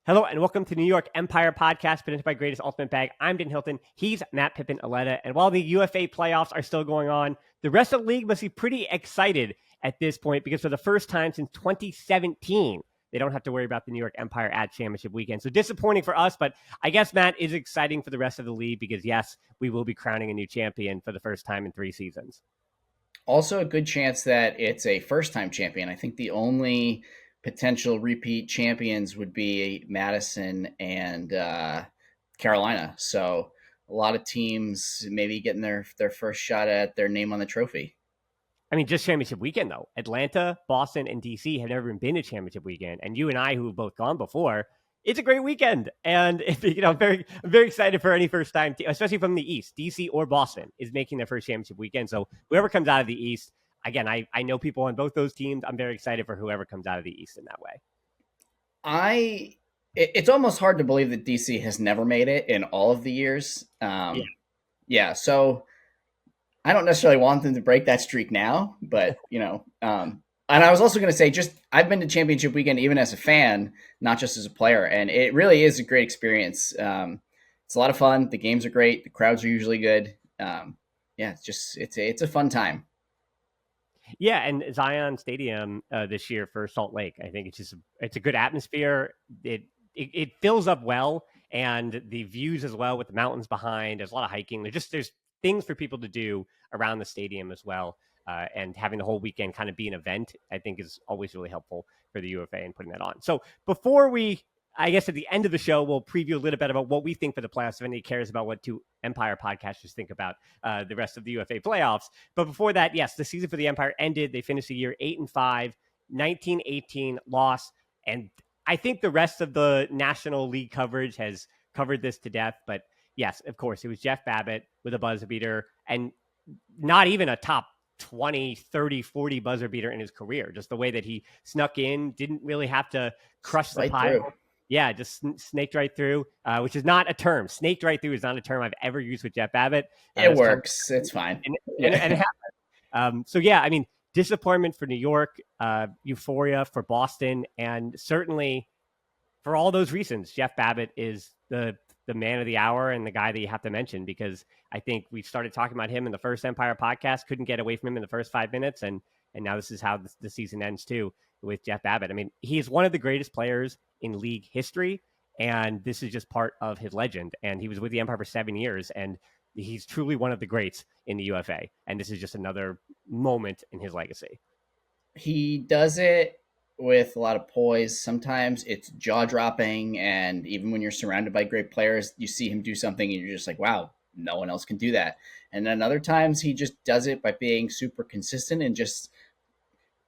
Hello and welcome to New York Empire Podcast, presented by Greatest Ultimate Bag. I'm Dan Hilton. He's Matt Pippin Auletta. And while the UFA playoffs are still going on, the rest of the league must be pretty excited at this point because for the first time since 2017, they don't have to worry about the New York Empire at championship weekend. So disappointing for us, but I guess, Matt, is exciting for the rest of the league because, yes, we will be crowning a new champion for the first time in 3 seasons. Also, a good chance that it's a first-time champion. I think the only potential repeat champions would be Madison and Carolina. So a lot of teams maybe getting their first shot at their name on the trophy. I mean, just championship weekend, though. Atlanta, Boston, and DC have never been a championship weekend. And you and I, who have both gone before, it's a great weekend. And, I'm very excited for any first time, especially from the East. DC or Boston is making their first championship weekend. So whoever comes out of the East, again, I know people on both those teams. I'm very excited for whoever comes out of the East in that way. It's almost hard to believe that DC has never made it in all of the years. Yeah. So I don't necessarily want them to break that streak now, but and I was also going to say, just I've been to championship weekend even as a fan, not just as a player, and it really is a great experience. It's a lot of fun. The games are great. The crowds are usually good. It's a fun time. Yeah, and Zion Stadium this year for Salt Lake, I think it's a good atmosphere. It fills up well, and the views as well with the mountains behind. There's a lot of hiking. There's things for people to do around the stadium as well. And having the whole weekend kind of be an event, I think is always really helpful for the UFA and putting that on. So before I guess at the end of the show, we'll preview a little bit about what we think for the playoffs. If anybody cares about what two Empire podcasters think about the rest of the UFA playoffs. But before that, yes, the season for the Empire ended. They finished the year 8-5, 19-18 loss. And I think the rest of the National League coverage has covered this to death. But yes, of course, it was Jeff Babbitt with a buzzer beater and not even a top 20, 30, 40 buzzer beater in his career. Just the way that he snuck in, didn't really have to crush the pile. Through. Yeah, just snaked right through, which is not a term. Snaked right through is not a term I've ever used with Jeff Babbitt. It works. It's fine. And it happens. So, yeah, I mean, disappointment for New York, euphoria for Boston, and certainly for all those reasons, Jeff Babbitt is the man of the hour and the guy that you have to mention, because I think we started talking about him in the first Empire podcast, couldn't get away from him in the first 5 minutes. And now this is how the season ends too with Jeff Babbitt. I mean, he's one of the greatest players in league history, and this is just part of his legend. And he was with the Empire for 7 years, and he's truly one of the greats in the UFA. And this is just another moment in his legacy. He does it with a lot of poise. Sometimes it's jaw-dropping, and even when you're surrounded by great players, you see him do something and you're just like, wow, no one else can do that. And then other times he just does it by being super consistent and just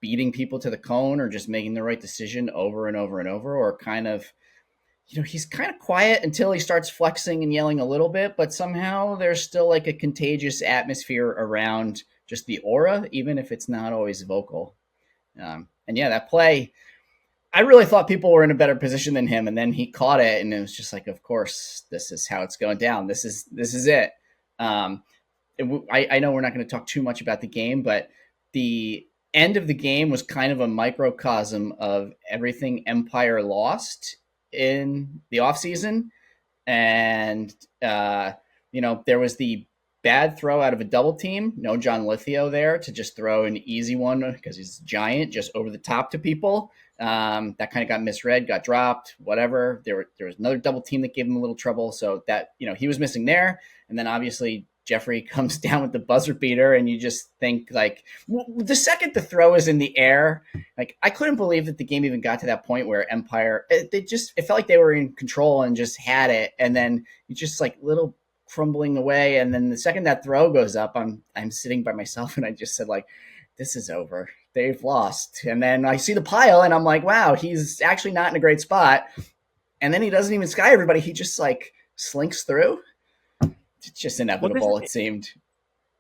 beating people to the cone, or just making the right decision over and over and over, or kind of, he's kind of quiet until he starts flexing and yelling a little bit, but somehow there's still like a contagious atmosphere around just the aura, even if it's not always vocal. And yeah, that play, I really thought people were in a better position than him, and then he caught it, and it was just like, of course, this is how it's going down. This is it. I know we're not going to talk too much about the game, but the end of the game was kind of a microcosm of everything Empire lost in the offseason. And, there was the bad throw out of a double team. No John Lithio there to just throw an easy one because he's giant, just over the top to people. That kind of got misread, got dropped, whatever. There was another double team that gave him a little trouble. So that, he was missing there. And then obviously Jeffrey comes down with the buzzer beater, and you just think, like, the second the throw is in the air, like, I couldn't believe that the game even got to that point where Empire, it felt like they were in control and just had it. And then you just like little crumbling away, and then the second that throw goes up, I'm sitting by myself, and I just said, like, this is over. They've lost. And then I see the pile, and I'm like, wow, he's actually not in a great spot. And then he doesn't even sky everybody. He just like slinks through. It's just inevitable, it seemed.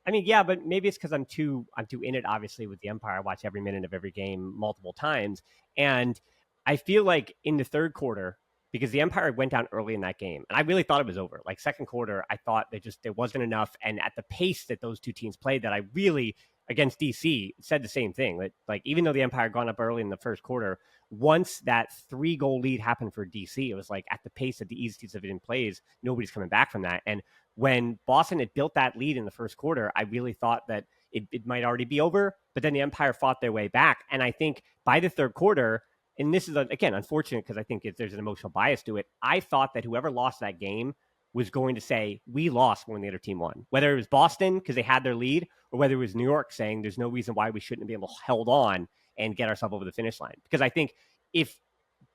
I mean, yeah, but maybe it's because I'm too in it, obviously, with the Empire. I watch every minute of every game multiple times. And I feel like in the third quarter, because the Empire went down early in that game, and I really thought it was over. Like, second quarter, I thought there wasn't enough. And at the pace that those two teams played, that I really against DC said the same thing. That like even though the Empire had gone up early in the first quarter, once that 3-goal lead happened for DC, it was like at the pace that the East division plays, nobody's coming back from that. And when Boston had built that lead in the first quarter, I really thought that it might already be over, but then the Empire fought their way back. And I think by the third quarter, and this is, again, unfortunate because I think there's an emotional bias to it, I thought that whoever lost that game was going to say, we lost when the other team won. Whether it was Boston because they had their lead, or whether it was New York saying there's no reason why we shouldn't be able to hold on and get ourselves over the finish line. Because I think if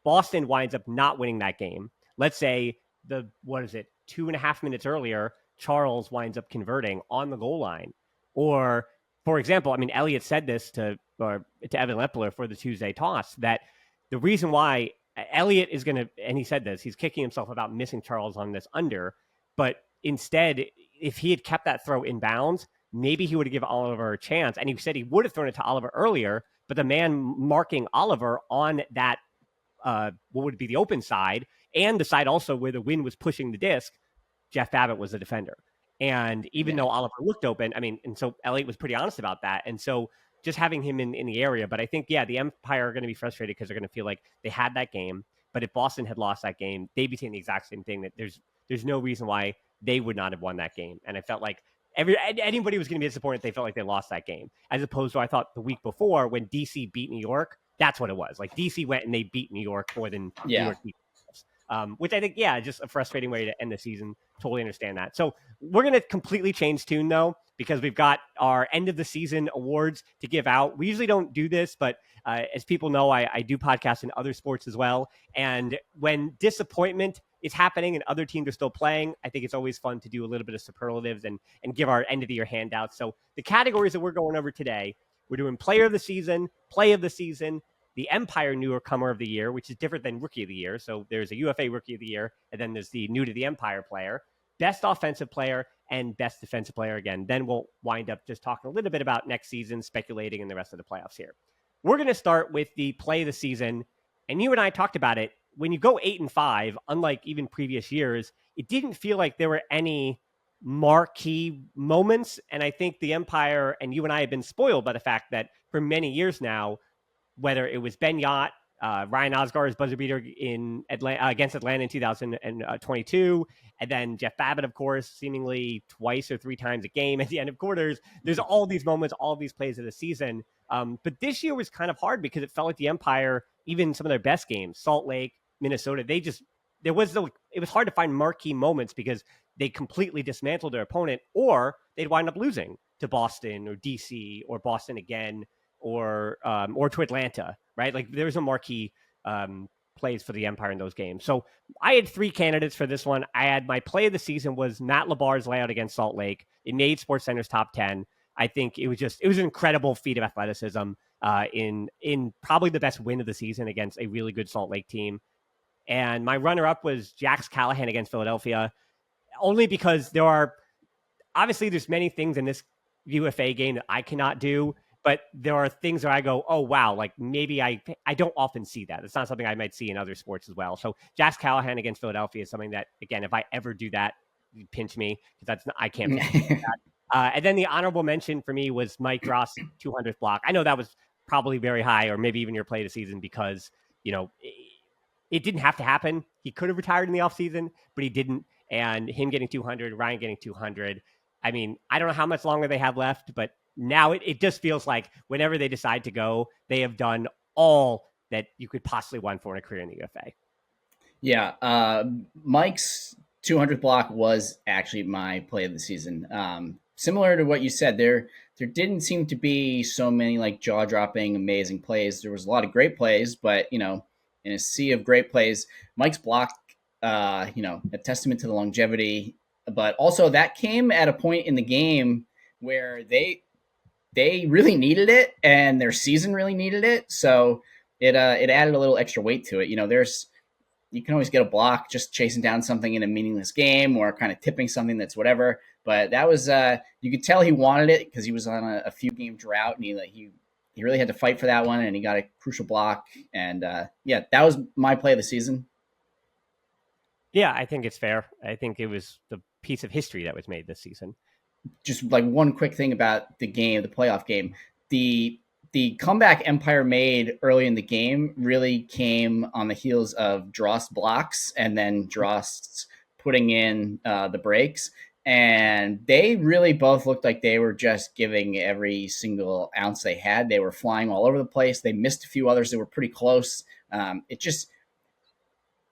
Boston winds up not winning that game, let's say 2.5 minutes earlier, Charles winds up converting on the goal line. Or, for example, I mean, Elliott said this to Evan Lepler for the Tuesday toss, that the reason why Elliott is going to, and he said this, he's kicking himself about missing Charles on this under, but instead, if he had kept that throw in bounds, maybe he would have given Oliver a chance. And he said he would have thrown it to Oliver earlier, but the man marking Oliver on that, what would be the open side, and the side also where the wind was pushing the disc, Jeff Babbitt was the defender. And even though Oliver looked open, I mean, and so Elliott was pretty honest about that. And so just having him in the area. But I think, the Empire are going to be frustrated because they're going to feel like they had that game. But if Boston had lost that game, they'd be saying the exact same thing, that there's no reason why they would not have won that game. And I felt like anybody was going to be disappointed if they felt like they lost that game, as opposed to, I thought, the week before when DC beat New York, that's what it was. Like DC went and they beat New York more than New York beat themselves. Which I think, just a frustrating way to end the season. Totally understand that. So we're going to completely change tune, though, because we've got our end of the season awards to give out. We usually don't do this, but as people know, I do podcasts in other sports as well. And when disappointment is happening and other teams are still playing, I think it's always fun to do a little bit of superlatives and give our end of the year handouts. So the categories that we're going over today, we're doing player of the season, play of the season, the Empire newcomer of the year, which is different than rookie of the year. So there's a UFA rookie of the year, and then there's the new to the Empire player, best offensive player, and best defensive player again. Then we'll wind up just talking a little bit about next season, speculating in the rest of the playoffs here. We're going to start with the play of the season. And you and I talked about it. When you go 8-5, unlike even previous years, it didn't feel like there were any marquee moments. And I think the Empire and you and I have been spoiled by the fact that for many years now, whether it was Ben Yott, Ryan Osgar's buzzer beater in against Atlanta in 2022, and then Jeff Babbitt, of course, seemingly twice or three times a game at the end of quarters. There's all these moments, all these plays of the season. But this year was kind of hard because it felt like the Empire, even some of their best games, Salt Lake, Minnesota, it was hard to find marquee moments because they completely dismantled their opponent, or they'd wind up losing to Boston or DC or Boston again, or to Atlanta, right? Like there was no marquee plays for the Empire in those games. So I had 3 candidates for this one. I had my play of the season was Matt LaBar's layout against Salt Lake. It made SportsCenter's top 10. I think it was an incredible feat of athleticism in probably the best win of the season against a really good Salt Lake team. And my runner-up was Jax Callahan against Philadelphia, only because there's many things in this UFA game that I cannot do. But there are things that I go, oh, wow, like maybe I don't often see that. It's not something I might see in other sports as well. So Jax Callahan against Philadelphia is something that, again, if I ever do that, you pinch me because I can't do that. And then the honorable mention for me was Mike Ross' 200th block. I know that was probably very high, or maybe even your play of the season, because, it didn't have to happen. He could have retired in the offseason, but he didn't. And him getting 200, Ryan getting 200. I mean, I don't know how much longer they have left, but now it just feels like whenever they decide to go, they have done all that you could possibly want for in a career in the UFA. Yeah, Mike's 200th block was actually my play of the season. Similar to what you said, there didn't seem to be so many like jaw-dropping, amazing plays. There was a lot of great plays, but in a sea of great plays, Mike's block, a testament to the longevity. But also that came at a point in the game where they really needed it, and their season really needed it. So it added a little extra weight to it. You can always get a block just chasing down something in a meaningless game or kind of tipping something that's whatever. But that was you could tell he wanted it because he was on a few game drought, and he really had to fight for that one, and he got a crucial block. And that was my play of the season. Yeah, I think it's fair. I think it was the piece of history that was made this season. just like one quick thing about the game, the playoff game. The the comeback Empire made early in the game really came on the heels of Dross blocks and then Dross putting in the breaks. And they really both looked like they were just giving every single ounce they had. They were flying all over the place. They missed a few others that were pretty close. It just,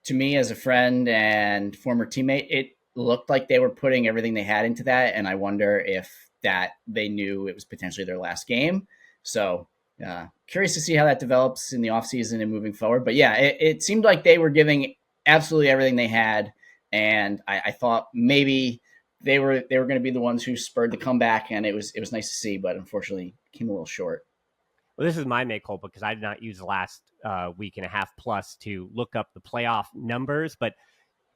to me as a friend and former teammate, it looked like they were putting everything they had into that, and I wonder if that they knew it was potentially their last game. So curious to see how that develops in the offseason and moving forward. But yeah, it seemed like they were giving absolutely everything they had, and I thought maybe they were going to be the ones who spurred the comeback, and it was nice to see, but unfortunately came a little short. Well, this is my make culpa because I did not use the last week and a half plus to look up the playoff numbers. But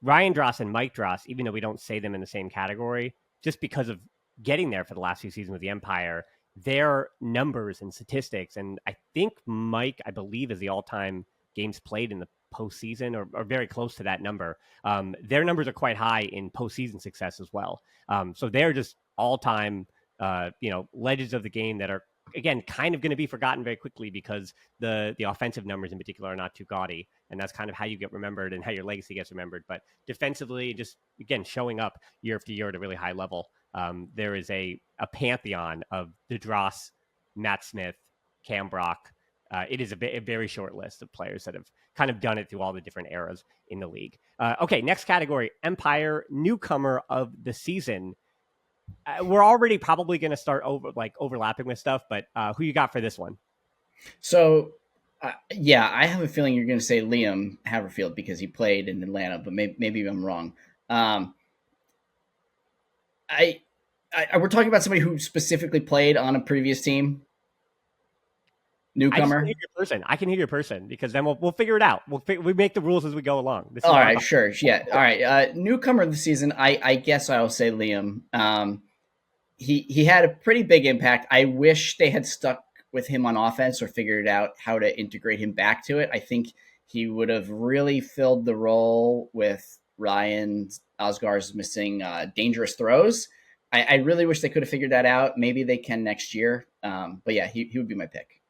Ryan Dross and Mike Dross, even though we don't say them in the same category, just because of getting there for the last few seasons with the Empire, their numbers and statistics, and I think Mike, I believe, is the all-time games played in the postseason, or very close to that number. Their numbers are quite high in postseason success as well. So they're just all-time, legends of the game that are, again, kind of going to be forgotten very quickly because the offensive numbers in particular are not too gaudy, and that's kind of how you get remembered and how your legacy gets remembered. But defensively, just again showing up year after year at a really high level, there is a pantheon of DeDross, Matt Smith, Cam Brock. It is a very short list of players that have kind of done it through all the different eras in the league. Okay, next category: Empire Newcomer of the Season. We're already probably going to start overlapping with stuff, but who you got for this one? So, yeah, I have a feeling you're going to say Liam Haverfield because he played in Atlanta, but maybe I'm wrong. Um, we're talking about somebody who specifically played on a previous team, I just want to hear newcomer. your person. I can hear your person because then we'll figure it out. We make the rules as we go along. This is All what I'm right, talking sure, about. yeah, all right. Newcomer of the season, I guess I'll say Liam. He had a pretty big impact. I wish they had stuck with him on offense or figured out how to integrate him back to it. I think he would have really filled the role with Ryan Osgar's missing dangerous throws. I really wish they could have figured that out. Maybe they can next year. But yeah, he would be my pick.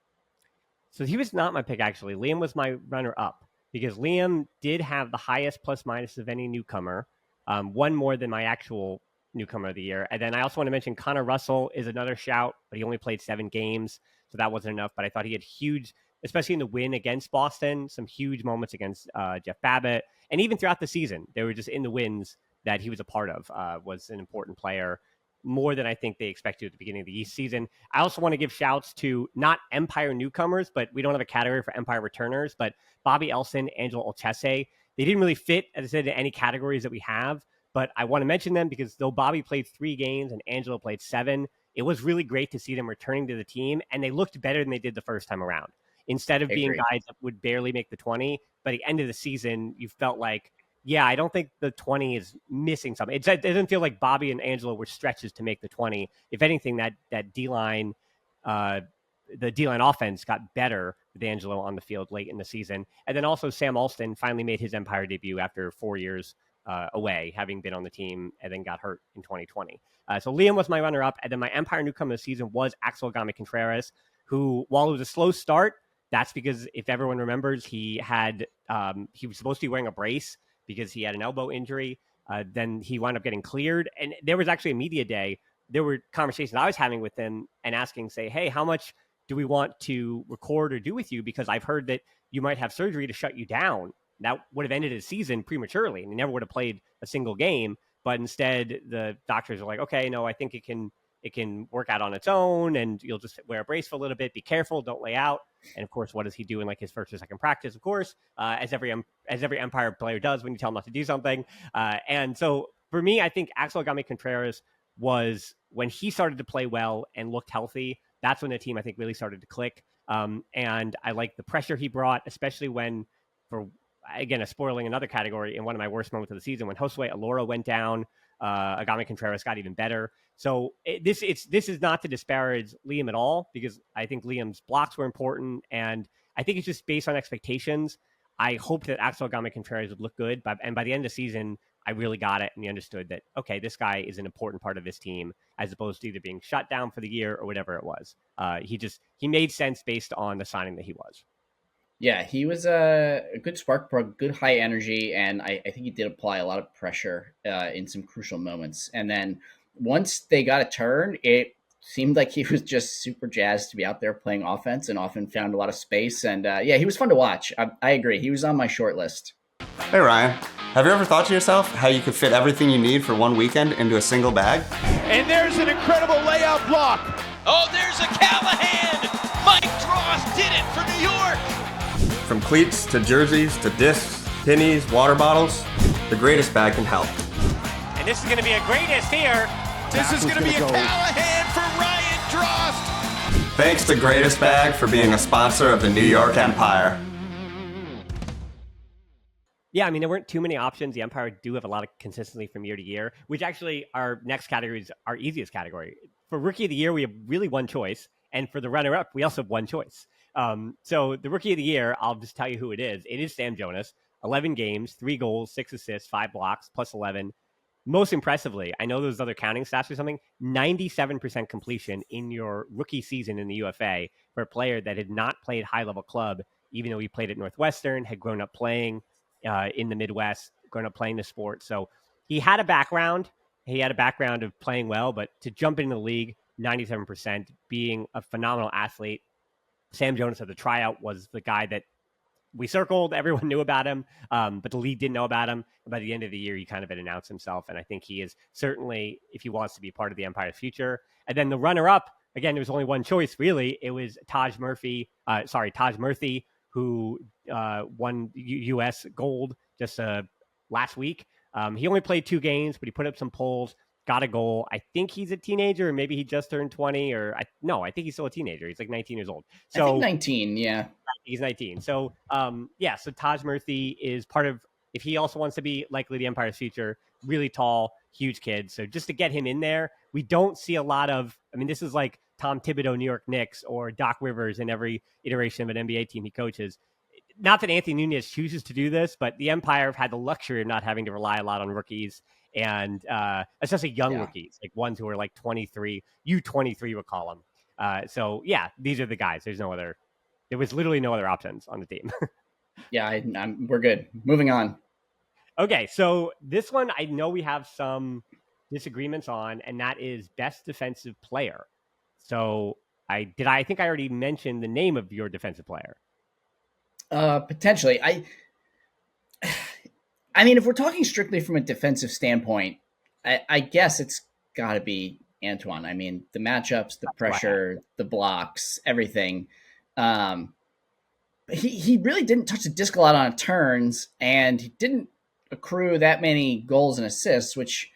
So he was not my pick, actually. Liam was my runner up because Liam did have the highest plus minus of any newcomer, one more than my actual newcomer of the year. And then I also want to mention Connor Russell is another shout, but he only played 7 games, so that wasn't enough. But I thought he had huge, especially in the win against Boston, some huge moments against Jeff Babbitt. And even throughout the season, they were just in the wins that he was a part of, was an important player, more than I think they expected at the beginning of the East season. I also want to give shouts to not Empire newcomers, but we don't have a category for Empire returners, but Bobby Elson, Angelo Olchese. They didn't really fit, as I said, in any categories that we have, but I want to mention them because though Bobby played 3 games and Angelo played 7, it was really great to see them returning to the team, and they looked better than they did the first time around. Instead of I being agree. guys that would barely make the 20, by the end of the season, you felt like, yeah, I don't think the 20 is missing something. It doesn't feel like Bobby and Angelo were stretches to make the 20. If anything, that D line, the D line offense got better with Angelo on the field late in the season. And then also Sam Alston finally made his Empire debut after 4 years away, having been on the team and then got hurt in 2020. So Liam was my runner up. And then my Empire newcomer of the season was Axel Agami Contreras, who, while it was a slow start, that's because if everyone remembers, he was supposed to be wearing a brace because he had an elbow injury. Then he wound up getting cleared. And there was actually a media day. There were conversations I was having with him and asking, say, hey, how much do we want to record or do with you? Because I've heard that you might have surgery to shut you down. That would have ended his season prematurely, and he never would have played a single game. But instead, the doctors are like, okay, no, I think it can work out on its own, and you'll just wear a brace for a little bit. Be careful, don't lay out. And of course, what does he do in like his first or second practice? Of course, as every Empire player does when you tell him not to do something. And so for me, I think Axel Agami Contreras was, when he started to play well and looked healthy, that's when the team I think really started to click. And I like the pressure he brought, especially when, for again, a spoiling another category, in one of my worst moments of the season when Josue Alora went down, Agami Contreras got even better. So this is not to disparage Liam at all, because I think Liam's blocks were important, and I think it's just based on expectations. I hoped that Axel Agami Contreras would look good, and by the end of the season, I really got it, and he understood that, okay, this guy is an important part of this team. as opposed to either being shut down for the year or whatever it was. He made sense based on the signing that he was. Yeah, he was a good spark plug, good high energy, and I think he did apply a lot of pressure in some crucial moments. And then once they got a turn, it seemed like he was just super jazzed to be out there playing offense, and often found a lot of space. And yeah, he was fun to watch. I agree. He was on my short list. Hey Ryan, have you ever thought to yourself how you could fit everything you need for one weekend into a single bag? And there's an incredible layout block. Oh, there's a Callahan. Mike Dross did it for New York. From cleats to jerseys to discs, pennies, water bottles, the greatest bag can help. And this is going to be a greatest here. This is going to be a Callahan for Ryan Drost. Thanks to Greatest Bag for being a sponsor of the New York Empire. Yeah, I mean, there weren't too many options. The Empire do have a lot of consistency from year to year, which actually our next category is our easiest category. For Rookie of the Year, we have really one choice. And for the runner-up, we also have one choice. So the Rookie of the Year, I'll just tell you who it is. It is Sam Jonas. 11 games, 3 goals, 6 assists, 5 blocks, plus 11. Most impressively, I know those other counting stats or something, 97% completion in your rookie season in the UFA for a player that had not played high-level club, even though he played at Northwestern, had grown up playing in the Midwest, grown up playing the sport. So he had a background. He had a background of playing well, but to jump into the league, 97%, being a phenomenal athlete. Sam Jonas at the tryout was the guy that we circled. Everyone knew about him, but the league didn't know about him. By the end of the year, he kind of had announced himself, and I think he is certainly, if he wants to be part of the Empire's future. And then the runner-up, again, there was only one choice, really. It was Taj Murphy, who won U.S. gold just last week. He only played 2 games, but he put up some polls, got a goal. I think he's a teenager, or maybe he just turned 20, I think he's still a teenager. He's like 19 years old. So I think 19, yeah. He's 19. So, so Taj Murphy is part of, if he also wants to be likely the Empire's future, really tall, huge kid. So just to get him in there, we don't see a lot of, this is like Tom Thibodeau, New York Knicks, or Doc Rivers in every iteration of an NBA team he coaches. Not that Anthony Nunez chooses to do this, but the Empire have had the luxury of not having to rely a lot on rookies, and especially young rookies, like ones who are like 23, U23 we'll call them. So yeah, these are the guys. There was literally no other options on the team. Yeah, we're good. Moving on. Okay, so this one I know we have some disagreements on, and that is best defensive player. So I think I already mentioned the name of your defensive player. Potentially. If we're talking strictly from a defensive standpoint, I guess it's got to be Antoine. The matchups, the pressure, the blocks, everything. He really didn't touch the disc a lot on turns, and he didn't accrue that many goals and assists, which,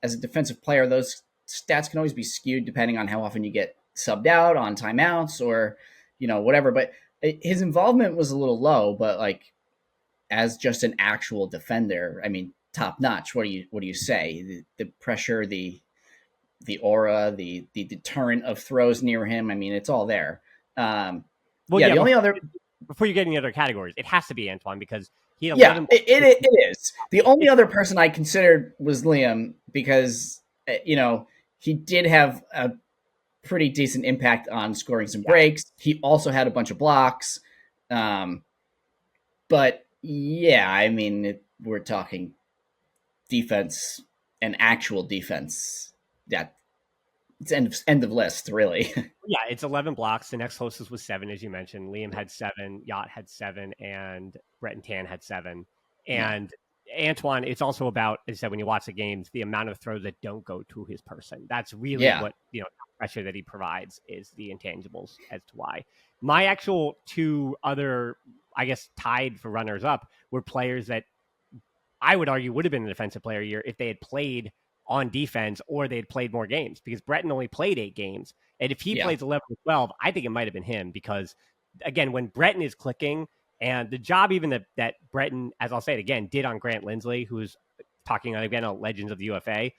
as a defensive player, those stats can always be skewed depending on how often you get subbed out on timeouts or, whatever. But his involvement was a little low, but like as just an actual defender, top notch. What do you say? The pressure, the aura, the deterrent of throws near him. It's all there. The only other, before you get any other categories, it has to be Antoine, because he had 11. It is. The only other person I considered was Liam, because he did have a pretty decent impact on scoring some breaks. He also had a bunch of blocks. But yeah, we're talking defense and actual defense. That it's end of list, really. Yeah, it's 11 blocks. The next closest was 7, as you mentioned. Liam had 7, Yacht had 7, and Brett and Tan had 7. And Antoine, it's also about, as I said, when you watch the games, the amount of throws that don't go to his person. That's really what, the pressure that he provides is the intangibles as to why. My actual 2 other, I guess, tied for runners up were players that I would argue would have been the defensive player of the year if they had played on defense or they had played more games, because Breton only played 8 games. And if he plays 11 or 12, I think it might have been him, because again, when Breton is clicking, and the job even that Breton, as I'll say it again, did on Grant Lindsley, who's talking again on Legends of the UFA,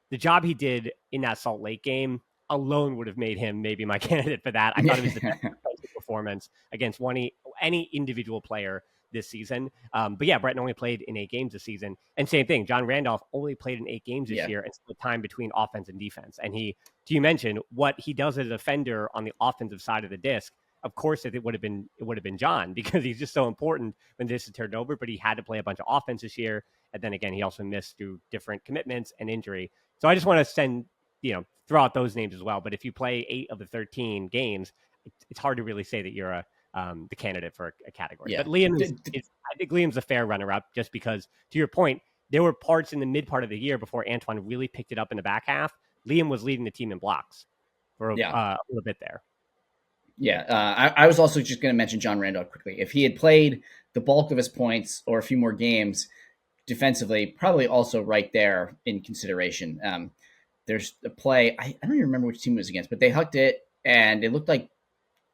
the job he did in that Salt Lake game alone would have made him maybe my candidate for that. I thought it was the best performance against any individual player this season. But yeah, Breton only played in 8 games this season. And same thing, John Randolph only played in 8 games this year and split time between offense and defense. And you mentioned what he does as a defender on the offensive side of the disc. Of course, it would have been John, because he's just so important when this is turned over. But he had to play a bunch of offense this year, and then again, he also missed through different commitments and injury. So I just want to throw out those names as well. But if you play 8 of the 13 games, it's hard to really say that you're the candidate for a category. Yeah. But Liam I think Liam's a fair runner-up, just because, to your point, there were parts in the mid part of the year before Antoine really picked it up in the back half. Liam was leading the team in blocks for a little bit there. Yeah, I was also just going to mention John Randolph quickly. If he had played the bulk of his points or a few more games defensively, probably also right there in consideration. There's a play, I don't even remember which team it was against, but they hucked it, and it looked like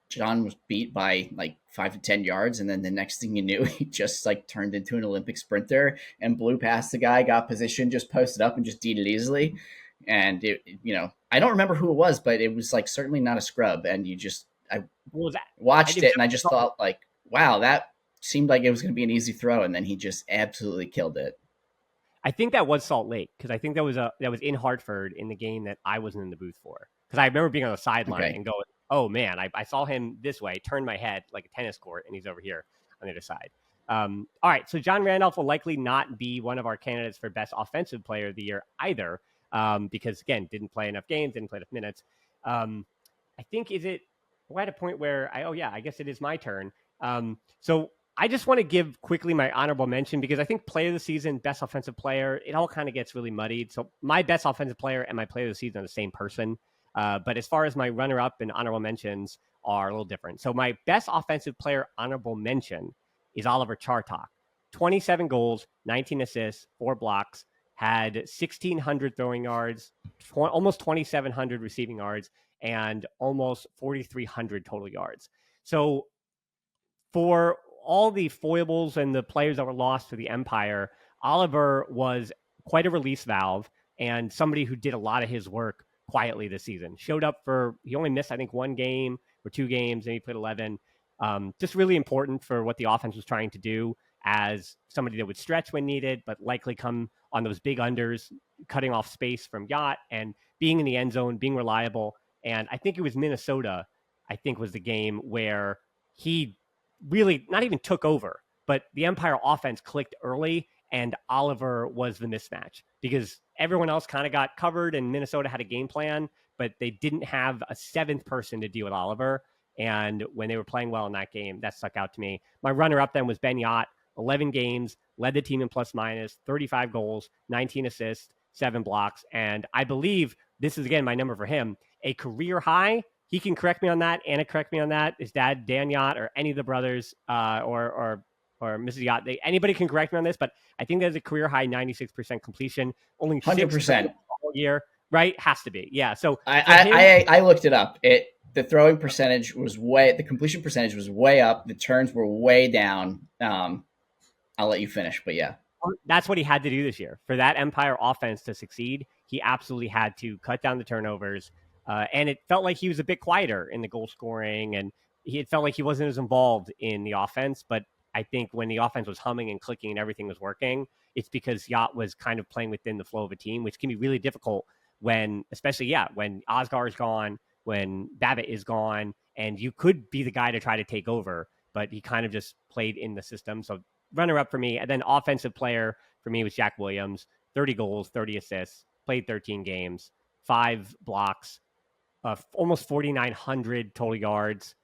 John was beat by like 5 to 10 yards, and then the next thing you knew, he just like turned into an Olympic sprinter and blew past the guy, got position, just posted up and just did it easily. And I don't remember who it was, but it was like certainly not a scrub. And I watched it and I just thought like, wow, that seemed like it was going to be an easy throw, and then he just absolutely killed it. I think that was Salt Lake, because I think that was in Hartford in the game that I wasn't in the booth for, because I remember being on the sideline and going, oh man, I saw him this way, turned my head like a tennis court, and he's over here on the other side. All right, so John Randolph will likely not be one of our candidates for best offensive player of the year either, because again, didn't play enough games, didn't play enough minutes. I think we're at a point where I guess it is my turn. So I just want to give quickly my honorable mention, because I think player of the season, best offensive player, it all kind of gets really muddied. So my best offensive player and my player of the season are the same person. But as far as my runner-up and honorable mentions are a little different. So my best offensive player honorable mention is Oliver Chartok. 27 goals, 19 assists, 4 blocks, had 1,600 throwing yards, almost 2,700 receiving yards, and almost 4,300 total yards. So for all the foibles and the players that were lost to the Empire, Oliver was quite a release valve and somebody who did a lot of his work quietly this season. He only missed, I think, 1 game or 2 games, and he played 11. Just really important for what the offense was trying to do, as somebody that would stretch when needed, but likely come on those big unders, cutting off space from Yacht and being in the end zone, being reliable. And I think it was Minnesota, was the game where he really not even took over, but the Empire offense clicked early, and Oliver was the mismatch, because everyone else kind of got covered and Minnesota had a game plan, but they didn't have a 7th person to deal with Oliver. And when they were playing well in that game, that stuck out to me. My runner-up then was Ben Yacht, 11 games, led the team in plus minus, 35 goals, 19 assists, 7 blocks. And I believe this is, again, my number for him, a career high. He can correct me on that. Anna, correct me on that. His dad, Dan Yacht, or any of the brothers, or Mrs. Yacht, anybody can correct me on this, but I think there's a career high 96% completion, only 100% all year, right? Has to be, yeah. So I looked it up. The throwing percentage the completion percentage was way up. The turns were way down. I'll let you finish, but yeah. That's what he had to do this year. For that Empire offense to succeed, he absolutely had to cut down the turnovers. And it felt like he was a bit quieter in the goal scoring, and it felt like he wasn't as involved in the offense. But I think when the offense was humming and clicking and everything was working, it's because Yacht was kind of playing within the flow of a team, which can be really difficult when Osgar is gone, when Babbitt is gone, and you could be the guy to try to take over, but he kind of just played in the system. So runner-up for me. And then offensive player for me was Jack Williams, 30 goals, 30 assists, played 13 games, 5 blocks, almost 4,900 total yards.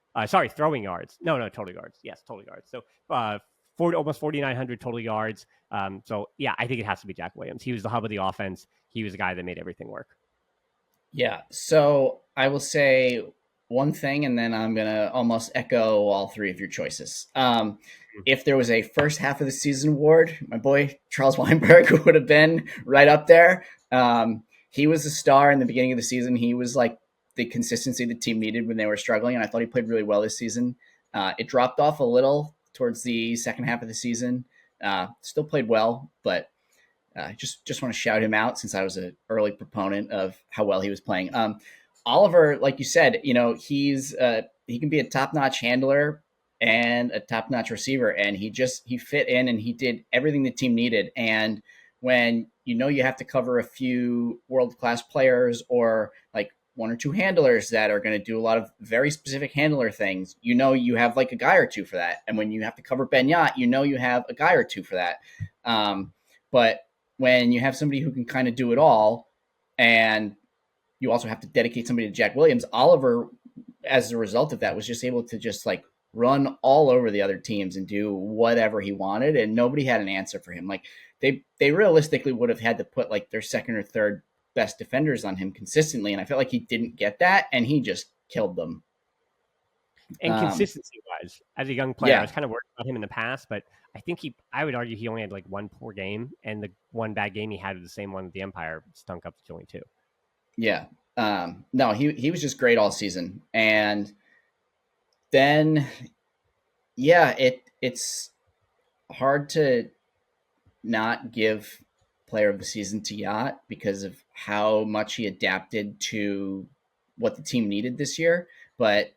Throwing yards. No, total yards. Yes, total yards. So almost 4,900 total yards. So yeah, I think it has to be Jack Williams. He was the hub of the offense. He was the guy that made everything work. Yeah. So I will say one thing, and then I'm going to almost echo all 3 of your choices. If there was a first half of the season award, my boy Charles Weinberg would have been right up there. He was a star in the beginning of the season. He was like the consistency the team needed when they were struggling, and I thought he played really well this season. It dropped off a little towards the second half of the season. Still played well, but just want to shout him out since I was an early proponent of how well he was playing. Oliver, like you said, he can be a top-notch handler, and a top-notch receiver, and he fit in and he did everything the team needed. And when you have to cover a few world-class players or like one or two handlers that are going to do a lot of very specific handler things, you have like a guy or two for that. And when you have to cover Ben Yacht, you have a guy or two for that. But when you have somebody who can kind of do it all, and you also have to dedicate somebody to Jack Williams, Oliver, as a result of that, was just able to just like run all over the other teams and do whatever he wanted, and nobody had an answer for him. Like they realistically would have had to put like their second or third best defenders on him consistently, and I felt like he didn't get that, and he just killed them. And consistency wise, as a young player, I was kind of worried about him in the past, but I think I would argue he only had like one poor game, and the one bad game he had was the same one that the Empire stunk up to killing too. Yeah. No, he was just great all season. And then, yeah, it's hard to not give player of the season to Yacht because of how much he adapted to what the team needed this year. But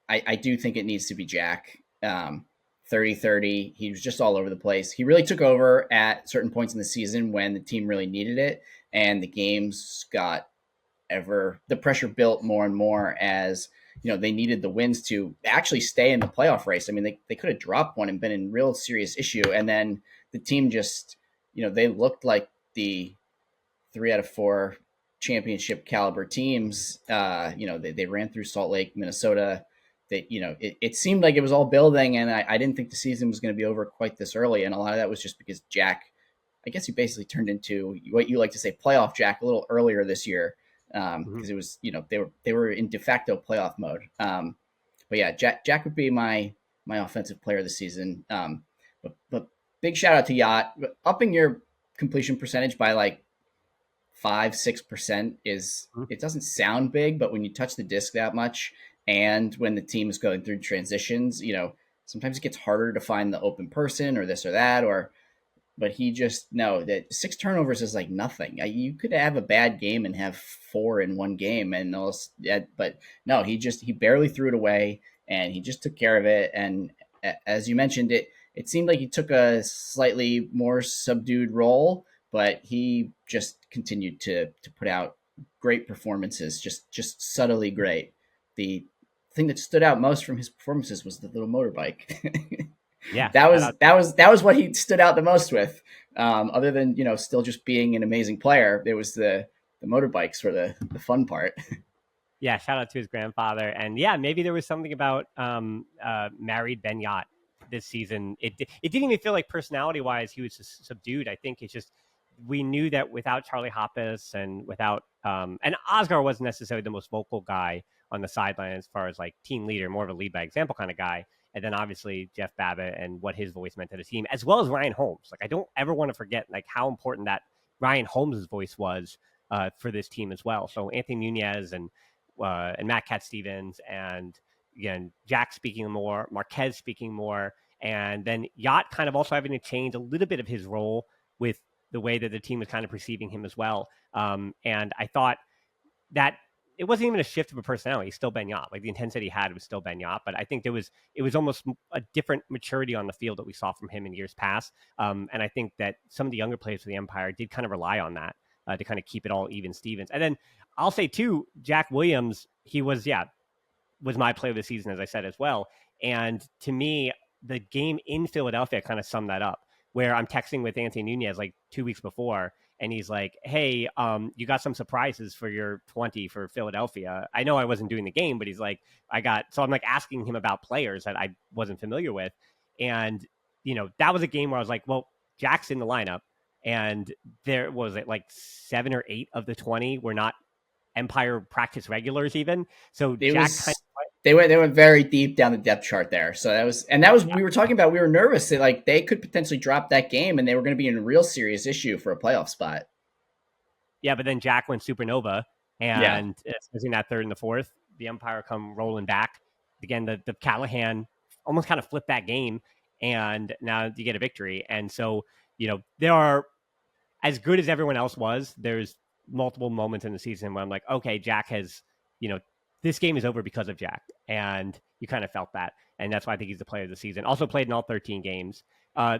I do think it needs to be Jack. 30-30. He was just all over the place. He really took over at certain points in the season when the team really needed it, and the games got the pressure built more and more as they needed the wins to actually stay in the playoff race. I mean, they could have dropped one and been in real serious issue, and then the team just they looked like the 3 out of 4 championship caliber teams. They ran through Salt Lake, Minnesota. It seemed like it was all building, and I didn't think the season was going to be over quite this early. And a lot of that was just because Jack, I guess he basically turned into what you like to say playoff Jack a little earlier this year, because it was they were in de facto playoff mode. But yeah, Jack would be my offensive player of the season. But big shout out to Yacht. Upping your completion percentage by like 5-6% it doesn't sound big, but when you touch the disc that much, and when the team is going through transitions, sometimes it gets harder to find the open person or this or that, but he just, no, that 6 turnovers is like nothing. You could have a bad game and have 4 in one game, but no, he barely threw it away, and he just took care of it. And as you mentioned, it seemed like he took a slightly more subdued role, but he just continued to put out great performances, just subtly great. The thing that stood out most from his performances was the little motorbike. Yeah, that was what he stood out the most with. Other than still just being an amazing player, it was the motorbikes were the fun part. Yeah, shout out to his grandfather, and yeah, maybe there was something about married Ben Yacht this season. It didn't even feel like personality wise he was just subdued. I think it's just we knew that without Charlie Hoppus and without and Oscar wasn't necessarily the most vocal guy on the sideline as far as like team leader, more of a lead by example kind of guy. And then obviously Jeff Babbitt and what his voice meant to the team, as well as Ryan Holmes. Like I don't ever want to forget like how important that Ryan Holmes' voice was for this team as well. So Anthony Nunez and Matt Cat Stevens, and again Jack speaking more, Marquez speaking more, and then Yacht kind of also having to change a little bit of his role with the way that the team was kind of perceiving him as well. And I thought that it wasn't even a shift of a personality. He's still Ben Yacht. Like the intensity he had was still Ben Yacht, but I think it was almost a different maturity on the field that we saw from him in years past. And I think that some of the younger players for the Empire did kind of rely on that to kind of keep it all even Stevens. And then I'll say too, Jack Williams, he was my player of the season, as I said as well. And to me, the game in Philadelphia kind of summed that up, where I'm texting with Anthony Nunez like 2 weeks before, and he's like, hey, you got some surprises for your 20 for Philadelphia. I know I wasn't doing the game, but he's like, so I'm like asking him about players that I wasn't familiar with. And, that was a game where I was like, well, Jack's in the lineup, and there was like 7 or 8 of the 20 were not Empire practice regulars even. So Jack they went very deep down the depth chart there. So that was we were talking about, we were nervous that like they could potentially drop that game and they were going to be in a real serious issue for a playoff spot. Yeah, but then Jack went supernova, and especially in that third and the fourth, the Empire come rolling back. Again, the Callahan almost kind of flipped that game, and now you get a victory. And so, there are, as good as everyone else was, there's multiple moments in the season where I'm like, okay, Jack has, this game is over because of Jack. And you kind of felt that. And that's why I think he's the player of the season. Also played in all 13 games.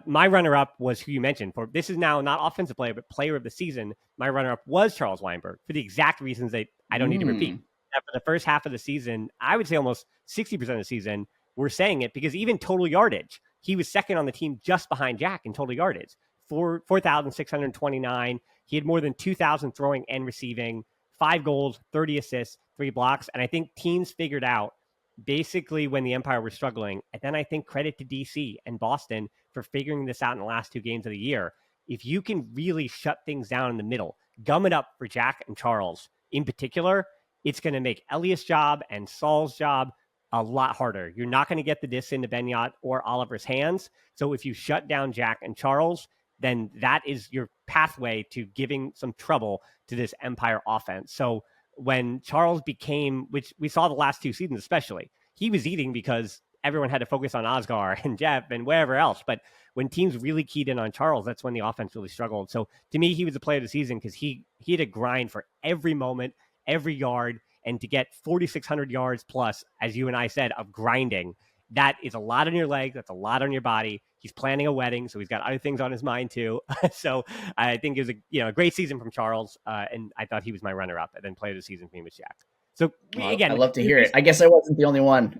My runner-up was who you mentioned. For this is now not offensive player, but player of the season. My runner-up was Charles Weinberg for the exact reasons that I don't need to repeat. That for the first half of the season, I would say almost 60% of the season, we're saying it because even total yardage, he was second on the team just behind Jack in total yardage, 4,629. He had more than 2,000 throwing and receiving, 5 goals, 30 assists, 3 blocks. And I think teams figured out basically when the Empire was struggling. And then I think credit to DC and Boston for figuring this out in the last 2 games of the year. If you can really shut things down in the middle, gum it up for Jack and Charles in particular, it's going to make Elliott's job and Saul's job a lot harder. You're not going to get the disc into Benyat or Oliver's hands. So if you shut down Jack and Charles, then that is your pathway to giving some trouble to this Empire offense. So when Charles became, which we saw the last 2 seasons especially, he was eating because everyone had to focus on Oscar and Jeff and wherever else. But when teams really keyed in on Charles, that's when the offense really struggled. So to me, he was the player of the season because he had to grind for every moment, every yard, and to get 4,600 yards plus, as you and I said, of grinding. That is a lot on your legs. That's a lot on your body. He's planning a wedding, so he's got other things on his mind too. So I think it was a great season from Charles, and I thought he was my runner-up. And then player of the season for me was Jack. So again, I love to hear it. I guess I wasn't the only one.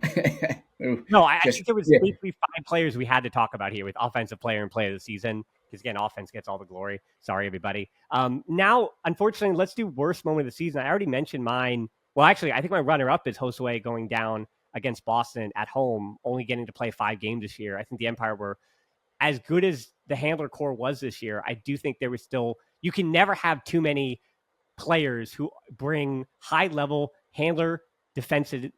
No, I think there was basically 5 players we had to talk about here with offensive player and player of the season. Because again, offense gets all the glory. Sorry, everybody. Now, unfortunately, let's do worst moment of the season. I already mentioned mine. Well, actually, I think my runner-up is Josue going down against Boston at home, only getting to play 5 games this year. I think the Empire were as good as the handler core was this year. I do think there was still, you can never have too many players who bring high level handler defensive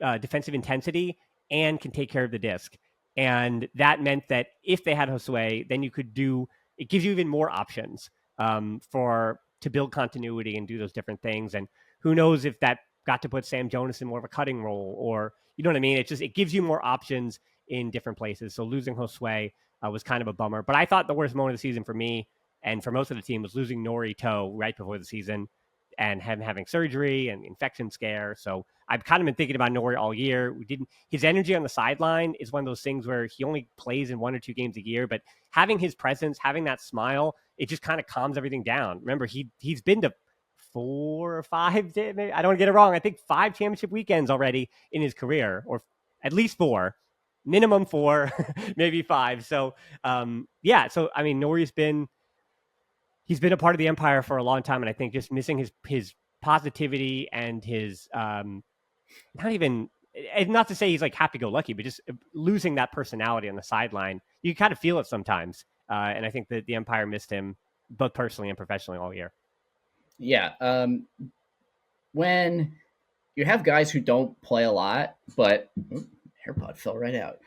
intensity and can take care of the disc. And that meant that if they had Josue, then you could it gives you even more options to build continuity and do those different things. And who knows if that got to put Sam Jonas in more of a cutting role, or you know what I mean? It gives you more options in different places. So losing Josue was kind of a bummer. But I thought the worst moment of the season for me and for most of the team was losing Nori Toe right before the season and him having surgery and infection scare. So I've kind of been thinking about Nori all year. His energy on the sideline is one of those things where he only plays in 1 or 2 games a year, but having his presence, having that smile, it just kind of calms everything down. Remember, he's been to 4 or 5, maybe, I don't want to get it wrong, I think 5 championship weekends already in his career, or at least 4, minimum 4, maybe 5. So, so, I mean, Nori's he's been a part of the Empire for a long time, and I think just missing his positivity and his, not to say he's like happy-go-lucky, but just losing that personality on the sideline, you kind of feel it sometimes, and I think that the Empire missed him both personally and professionally all year. Yeah. When you have guys who don't play a lot, but AirPod fell right out.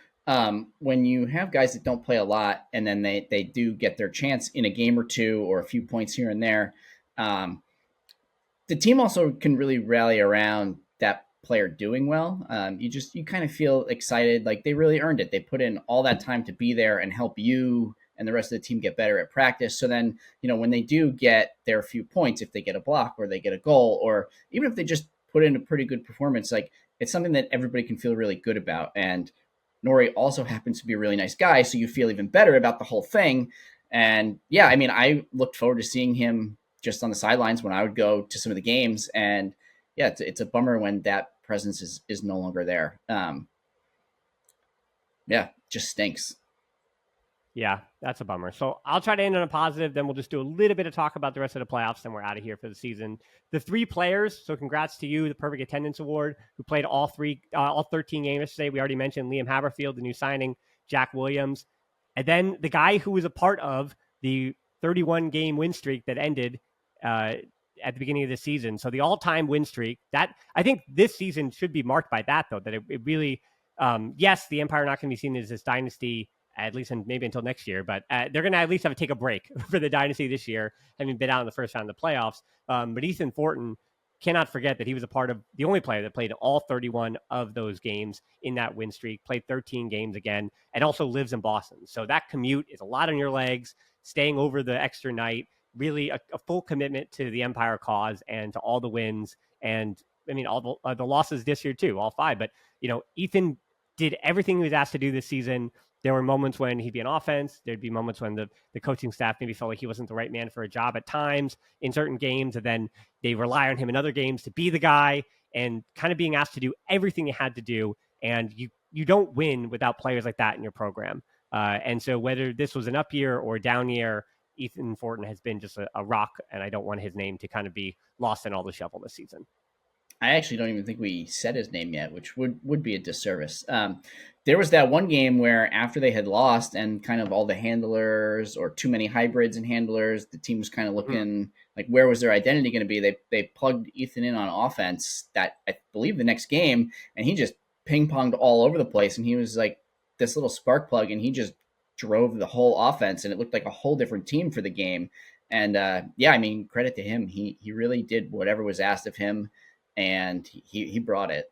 When you have guys that don't play a lot and then they do get their chance in a game or 2 or a few points here and there, the team also can really rally around that player doing well. You kind of feel excited, like they really earned it. They put in all that time to be there and help you and the rest of the team get better at practice. So then, when they do get their few points, if they get a block or they get a goal, or even if they just put in a pretty good performance, like it's something that everybody can feel really good about. And Nori also happens to be a really nice guy, so you feel even better about the whole thing. And yeah, I mean, I looked forward to seeing him just on the sidelines when I would go to some of the games. And yeah, it's a bummer when that presence is no longer there. Just stinks. Yeah, that's a bummer. So I'll try to end on a positive. Then we'll just do a little bit of talk about the rest of the playoffs. Then we're out of here for the season. The 3 players. So congrats to you, the Perfect Attendance Award, who played all 13 games yesterday. We already mentioned Liam Haberfield, the new signing, Jack Williams, and then the guy who was a part of the 31 game win streak that ended at the beginning of the season. So the all-time win streak. That I think this season should be marked by that, though. That it really, yes, the Empire not going to be seen as this dynasty, at least maybe until next year, but they're going to at least have to take a break for the dynasty this year, having been out in the first round of the playoffs. But Ethan Thornton, cannot forget that he was a part of the only player that played all 31 of those games in that win streak, played 13 games again, and also lives in Boston. So that commute is a lot on your legs, staying over the extra night, really a full commitment to the Empire cause and to all the wins. And I mean, all the losses this year too, all 5. But Ethan did everything he was asked to do this season. There were moments when he'd be on offense. There'd be moments when the coaching staff maybe felt like he wasn't the right man for a job at times in certain games, and then they rely on him in other games to be the guy, and kind of being asked to do everything he had to do. And you don't win without players like that in your program. And so whether this was an up year or a down year, Ethan Fortin has been just a rock, and I don't want his name to kind of be lost in all the shuffle this season. I actually don't even think we said his name yet, which would be a disservice. There was that one game where after they had lost and kind of all the handlers or too many hybrids and handlers, the team was kind of looking like where was their identity going to be? They plugged Ethan in on offense that I believe the next game, and he just ping-ponged all over the place, and he was like this little spark plug, and he just drove the whole offense, and it looked like a whole different team for the game. And I mean, credit to him. He really did whatever was asked of him, and he brought it.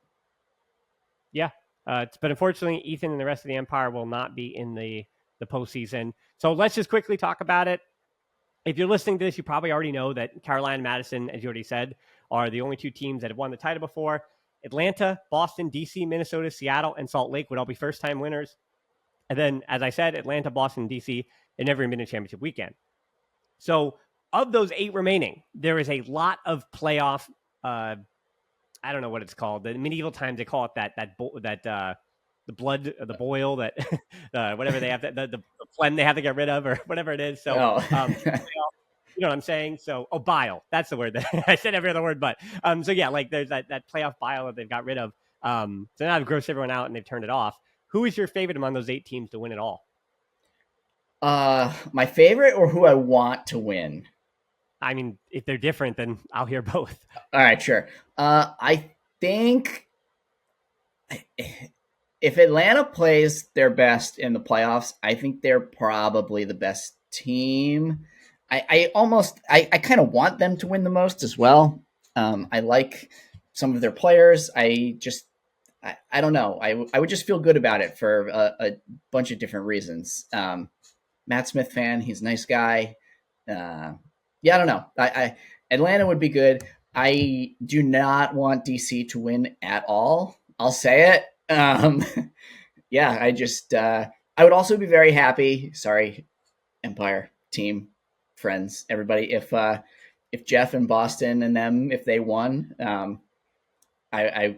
Yeah. But unfortunately, Ethan and the rest of the Empire will not be in the postseason. So let's just quickly talk about it. If you're listening to this, you probably already know that Carolina and Madison, as you already said, are the only 2 teams that have won the title before. Atlanta, Boston, DC, Minnesota, Seattle, and Salt Lake would all be first-time winners. And then, as I said, Atlanta, Boston, DC, they've never been in a championship weekend. So of those 8 remaining, there is a lot of playoff, I don't know what it's called. The medieval times, they call it the blood, the boil, that whatever they have, the phlegm they have to get rid of, or whatever it is. So, you know what I'm saying? So, bile. That's the word. That I said every other word, but so yeah, like there's that playoff bile that they've got rid of. So now I've grossed everyone out and they've turned it off. Who is your favorite among those 8 teams to win it all? My favorite, or who I want to win? I mean, if they're different, then I'll hear both. All right, sure. I think if Atlanta plays their best in the playoffs, I think they're probably the best team. I kind of want them to win the most as well. I like some of their players. I don't know. I would just feel good about it for a bunch of different reasons. Matt Smith fan, he's a nice guy. I don't know. Atlanta would be good. I do not want DC to win at all. I'll say it. I would also be very happy. Sorry, Empire team, friends, everybody. If Jeff and Boston and them, if they won, I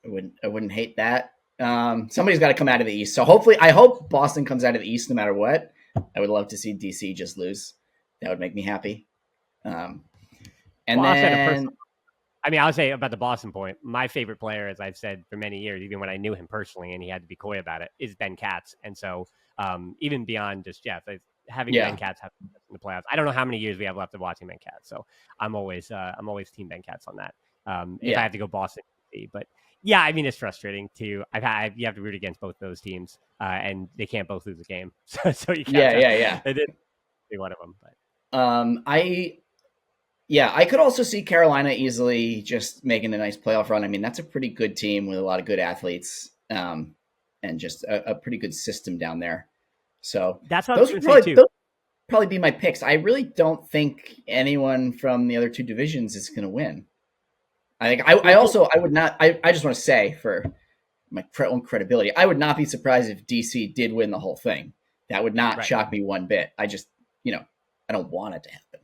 wouldn't hate that. Somebody's got to come out of the East. So I hope Boston comes out of the East no matter what. I would love to see DC just lose. That would make me happy. I'll say about the Boston point, my favorite player, as I've said for many years, even when I knew him personally and he had to be coy about it, is Ben Katz. And so even beyond just Jeff, having Ben Katz in the playoffs, I don't know how many years we have left of watching Ben Katz. So I'm always team Ben Katz on that. If I have to go Boston, but yeah, I mean, it's frustrating too. You have to root against both those teams, and they can't both lose a game. So you can't. They did be one of them, but. I could also see Carolina easily just making a nice playoff run. I mean, that's a pretty good team with a lot of good athletes, and just a pretty good system down there. So that's what those would probably be my picks. I really don't think anyone from the other 2 divisions is going to win. I just want to say, for my own credibility, I would not be surprised if DC did win the whole thing. That would not shock me one bit. I just, I don't want it to happen.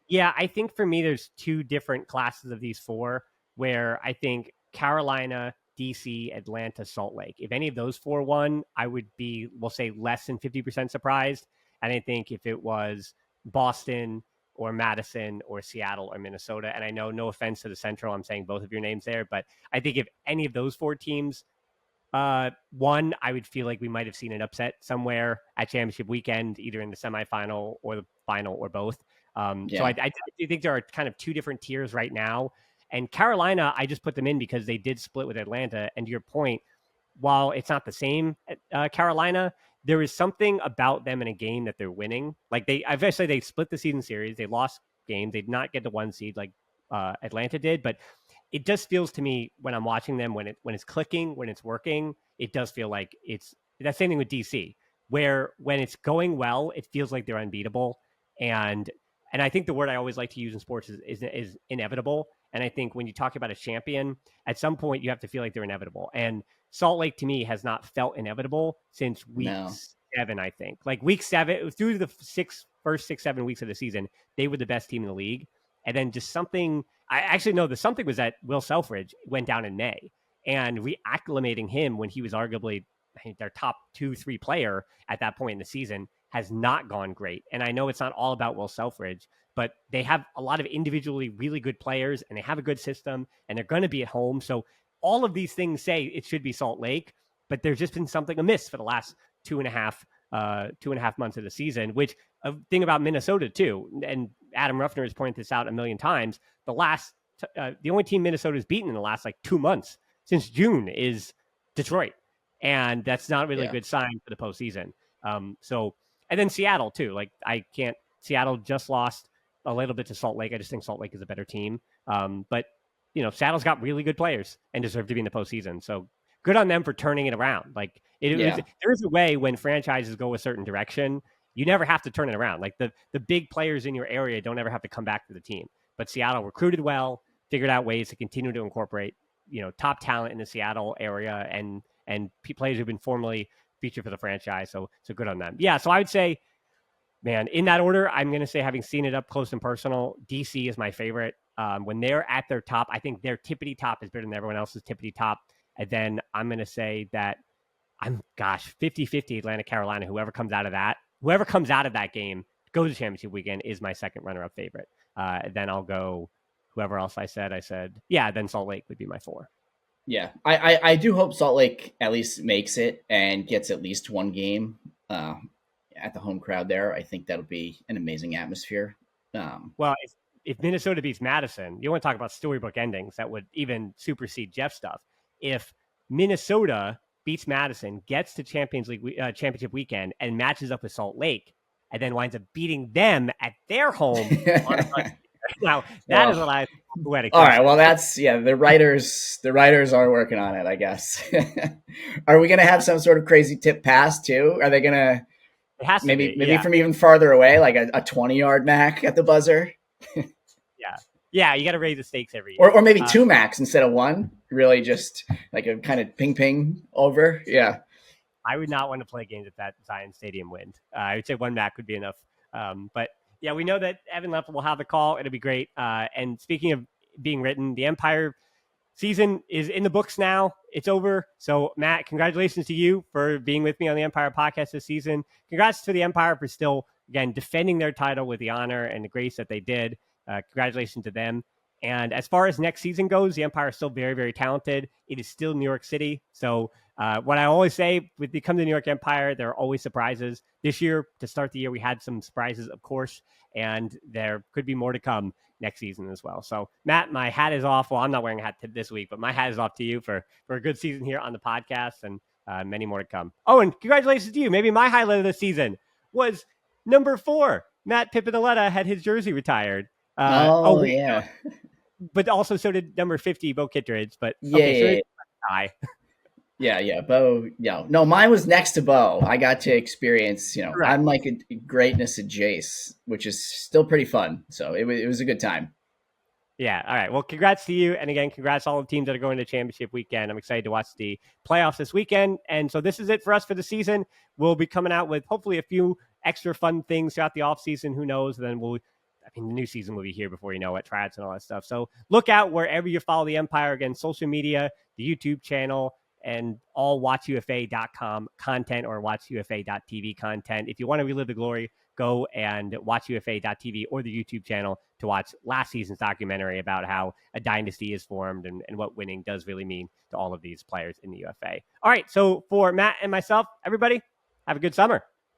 Yeah, I think for me, there's 2 different classes of these 4, where I think Carolina, DC, Atlanta, Salt Lake. If any of those 4 won, I would be, we'll say, less than 50% surprised. And I think if it was Boston or Madison or Seattle or Minnesota, and I know, no offense to the Central, I'm saying both of your names there, but I think if any of those 4 teams won, I would feel like we might have seen an upset somewhere at championship weekend, either in the semifinal or the final or both. So I do think there are kind of 2 different tiers right now. And Carolina, I just put them in because they did split with Atlanta. And to your point, while it's not the same Carolina, there is something about them in a game that they're winning. Like obviously they split the season series. They lost games. They did not get the 1 seed like Atlanta did. But it just feels to me when I'm watching them, when it's clicking, when it's working, it does feel like it's that same thing with DC, where when it's going well, it feels like they're unbeatable. And I think the word I always like to use in sports is inevitable. And I think when you talk about a champion, at some point you have to feel like they're inevitable. And Salt Lake to me has not felt inevitable since week 7, I think. Like week 7, through the first 6, 7 weeks of the season, they were the best team in the league. And then just something, I actually know the something was that Will Selfridge went down in May, and reacclimating him when he was arguably, I think, their top 2-3 player at that point in the season has not gone great. And I know it's not all about Will Selfridge, but they have a lot of individually really good players, and they have a good system, and they're going to be at home. So all of these things say it should be Salt Lake, but there's just been something amiss for the last 2.5 months of the season, which a thing about Minnesota too. And Adam Ruffner has pointed this out a million times. The only team Minnesota has beaten in the last like 2 months since June is Detroit. And that's not really a good sign for the postseason. And then Seattle too. Like Seattle just lost a little bit to Salt Lake. I just think Salt Lake is a better team. But Seattle's got really good players and deserve to be in the postseason. So good on them for turning it around. Like there is a way when franchises go a certain direction, you never have to turn it around. Like the big players in your area don't ever have to come back to the team. But Seattle recruited well, figured out ways to continue to incorporate, top talent in the Seattle area and players who've been formerly featured for the franchise. So good on them. Yeah. So I would say, man, in that order, I'm going to say, having seen it up close and personal, DC is my favorite. When they're at their top, I think their tippity top is better than everyone else's tippity top. And then I'm going to say that 50-50 Atlanta, Carolina, whoever comes out of that game, goes to championship weekend, is my second runner-up favorite. Then I'll go whoever else I said, then Salt Lake would be my 4. Yeah, I do hope Salt Lake at least makes it and gets at least one game at the home crowd there. I think that'll be an amazing atmosphere. Well, if Minnesota beats Madison, you want to talk about storybook endings that would even supersede Jeff's stuff. If Minnesota beats Madison, gets to championship weekend, and matches up with Salt Lake, and then winds up beating them at their home on a now that is what I poetic. All right, well that's the writers are working on it, I guess. Are we gonna have some sort of crazy tip pass too? Are they gonna maybe from even farther away, like a 20-yard Mac at the buzzer? Yeah, you got to raise the stakes every year. Or maybe 2 Macs instead of 1. Really just like a kind of ping over. Yeah. I would not want to play games at that Zion Stadium wind. I would say 1 Mac would be enough. But yeah, we know that Evan Leffel will have the call. It'll be great. And speaking of being written, the Empire season is in the books now. It's over. So Matt, congratulations to you for being with me on the Empire podcast this season. Congrats to the Empire for still, again, defending their title with the honor and the grace that they did. Congratulations to them. And as far as next season goes, the Empire is still very, very talented. It is still New York City. So what I always say, with the come to New York Empire, there are always surprises. This year, to start the year, we had some surprises, of course, and there could be more to come next season as well. So Matt, my hat is off. Well, I'm not wearing a hat this week, but my hat is off to you for a good season here on the podcast, and many more to come. Oh, and congratulations to you. Maybe my highlight of the season was number 4. Matt Pippin Auletta had his jersey retired. Yeah. But also so did number 50, Bo Kittredge. But yeah. Bo. Yeah, no, mine was next to Bo. I got to experience, right. I'm like a greatness at Jace, which is still pretty fun. So it was a good time. Yeah. All right. Well, congrats to you. And again, congrats to all the teams that are going to championship weekend. I'm excited to watch the playoffs this weekend. And so this is it for us for the season. We'll be coming out with hopefully a few extra fun things throughout the offseason. Who knows? Then the new season will be here before you know it, tryouts and all that stuff. So look out wherever you follow the Empire. Again, social media, the YouTube channel, and all watchufa.com content or watchufa.tv content. If you want to relive the glory, go and watchufa.tv or the YouTube channel to watch last season's documentary about how a dynasty is formed and what winning does really mean to all of these players in the UFA. All right, so for Matt and myself, everybody, have a good summer.